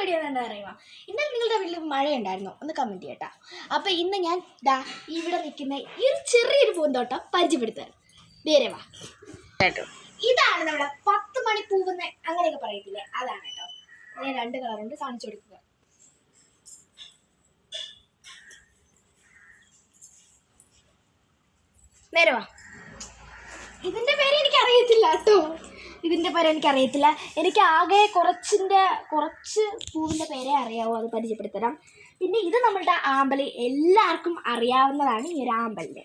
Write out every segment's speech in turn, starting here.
Video എന്താ പറയുക, ഇന്നലെ നിങ്ങളുടെ വീട്ടിൽ മഴ ഉണ്ടായിരുന്നോ ഒന്ന് കമൻറ്റ് ചെയ്യട്ടോ. അപ്പോൾ ഇന്ന് ഞാൻ ഇവിടെ നിൽക്കുന്ന ഈ ഒരു ചെറിയൊരു പൂന്തോട്ടം പരിചയപ്പെടുത്താൻ നേരെ വാ കേട്ടോ. ഇതാണ് നമ്മുടെ 10 മണി പൂവെന്ന് അങ്ങനെയൊക്കെ പറയത്തില്ലേ, അതാണ് കേട്ടോ. ഞാൻ 2 കളറുണ്ട്, കാണിച്ചു കൊടുക്കുക. നേരെ വാ. ഇതിൻ്റെ പേര് എനിക്കറിയത്തില്ല കേട്ടോ, ഇതിൻ്റെ പേര് എനിക്കറിയത്തില്ല. എനിക്ക് ആകെ കുറച്ച് പൂവിൻ്റെ പേരേ അറിയാവൂ, അത് പരിചയപ്പെടുത്തരാം. പിന്നെ ഇത് നമ്മളുടെ ആമ്പല്, എല്ലാവർക്കും അറിയാവുന്നതാണ് ഈ ഒരു ആമ്പലിൻ്റെ.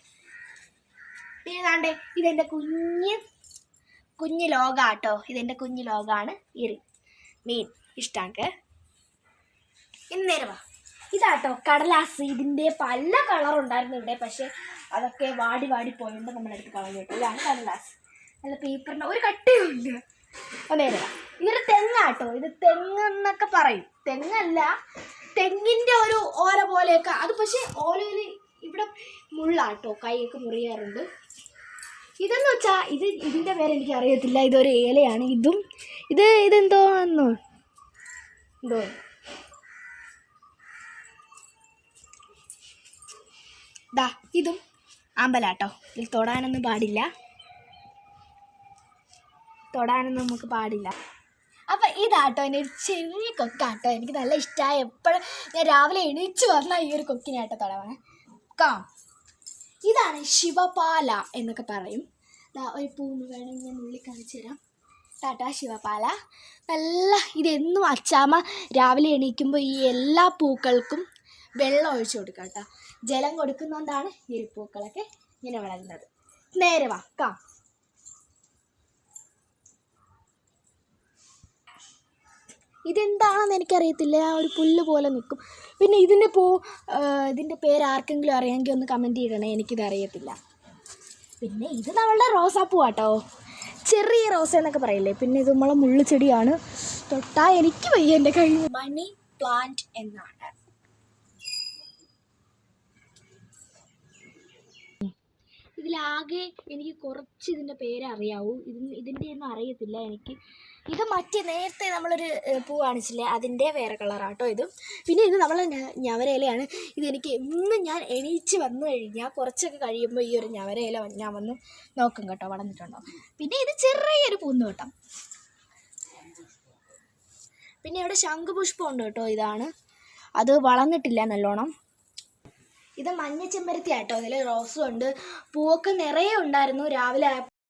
പിന്നെ ഇതാണ്ട് ഇതെൻ്റെ കുഞ്ഞ് ലോകാട്ടോ, ഇതെൻ്റെ കുഞ്ഞ് ലോകമാണ് ഈ മീൻ ഇഷ്ടാക്ക്. ഇന്ന് നേരെ വാ. ഇതാട്ടോ കടലാസ്. ഇതിൻ്റെ പല കളറുണ്ടായിരുന്നു ഇവിടെ, പക്ഷെ അതൊക്കെ വാടി പോയതുകൊണ്ട് നമ്മളെടുത്ത് കളഞ്ഞു കേട്ടോ. ഇതാണ് കടലാസ്, നല്ല പേപ്പറിൻ്റെ ഒരു കട്ടയുമില്ല. നേരെ ഇതൊരു തെങ്ങാട്ടോ, ഇത് തെങ്ങെന്നൊക്കെ പറയും. തെങ്ങല്ല, തെങ്ങിൻ്റെ ഒരു ഓല പോലെയൊക്കെ അത്, പക്ഷെ ഓലയിൽ ഇവിടെ മുള്ളാട്ടോ, കൈയൊക്കെ മുറിയാറുണ്ട്. ഇതെന്ന് വെച്ചാൽ ഇതിൻ്റെ പേര് എനിക്ക് അറിയത്തില്ല. ഇതൊരു ഏലയാണ്. ഇതെന്തോ ഇതും ആമ്പലാട്ടോ. ഇതിൽ തൊടാനൊന്നും നമുക്ക് പാടില്ല. അപ്പം ഇതാട്ടോ എൻ്റെ ഒരു ചെറിയ കൊക്കാട്ടോ, എനിക്ക് നല്ല ഇഷ്ടമായ. എപ്പോഴും ഞാൻ രാവിലെ എണീച്ച് വന്നാൽ ഈ ഒരു കൊക്കിനാട്ടോ തൊടാൻ. ഇതാണ് ശിവപാല എന്നൊക്കെ പറയും. ഒരു പൂന്ന് വേണമെങ്കിൽ ഞാൻ ഉള്ളിൽ കാണിച്ചു തരാം. ടാറ്റാ ശിവപാല. ഇതെന്നും അച്ചാമ്മ രാവിലെ എണീക്കുമ്പോൾ ഈ എല്ലാ പൂക്കൾക്കും വെള്ളം ഒഴിച്ചു കൊടുക്കാം കേട്ടോ. ജലം കൊടുക്കുന്നതുകൊണ്ടാണ് ഈ ഒരു പൂക്കളൊക്കെ ഇങ്ങനെ വളരുന്നത്. നേരെ വാക്കാം. ഇതെന്താണെന്ന് എനിക്കറിയത്തില്ല, ആ ഒരു പുല്ല് പോലെ നിൽക്കും. പിന്നെ ഇതിൻ്റെ പേര് ആർക്കെങ്കിലും അറിയാമെങ്കിൽ ഒന്ന് കമൻറ്റ് ചെയ്യണേ, എനിക്കിതറിയത്തില്ല. പിന്നെ ഇത് നമ്മളുടെ റോസാപ്പൂ കേട്ടോ, ചെറിയ റോസ എന്നൊക്കെ പറയില്ലേ. പിന്നെ ഇത് നമ്മളെ മുള്ളു ചെടിയാണ്, തൊട്ടാൽ എനിക്ക് വയ്യ എൻ്റെ കൈ. മണി പ്ലാന്റ് എന്നാണ്. ഇതിലാകെ എനിക്ക് കുറച്ച് ഇതിൻ്റെ പേര് അറിയാവൂ, ഇതിൻ്റെ ഒന്നും അറിയത്തില്ല എനിക്ക്. ഇത് നേരത്തെ നമ്മളൊരു പൂ കാണിച്ചില്ലേ, അതിൻ്റെ വേറെ കളറാട്ടോ ഇത്. പിന്നെ ഇത് നമ്മളെ ഞവരയിലയാണ്. ഇതെനിക്ക് ഞാൻ എണീച്ച് വന്നു കഴിഞ്ഞാൽ കുറച്ചൊക്കെ കഴിയുമ്പോൾ ഈ ഒരു ഞവരയില ഞാൻ വന്ന് നോക്കും കേട്ടോ, വളർന്നിട്ടുണ്ടോ. പിന്നെ ഇത് ചെറിയൊരു പൂന്തോട്ടം. പിന്നെ ഇവിടെ ശംഖുപുഷ്പം ഉണ്ട് കേട്ടോ, ഇതാണ്. അത് വളർന്നിട്ടില്ല നല്ലോണം. ഇത് മഞ്ഞ ചെമ്പരത്തി ആട്ടോ, അതിൽ റോസും ഉണ്ട്. പൂവൊക്കെ നിറയെ ഉണ്ടായിരുന്നു. രാവിലെ ആയപ്പോൾ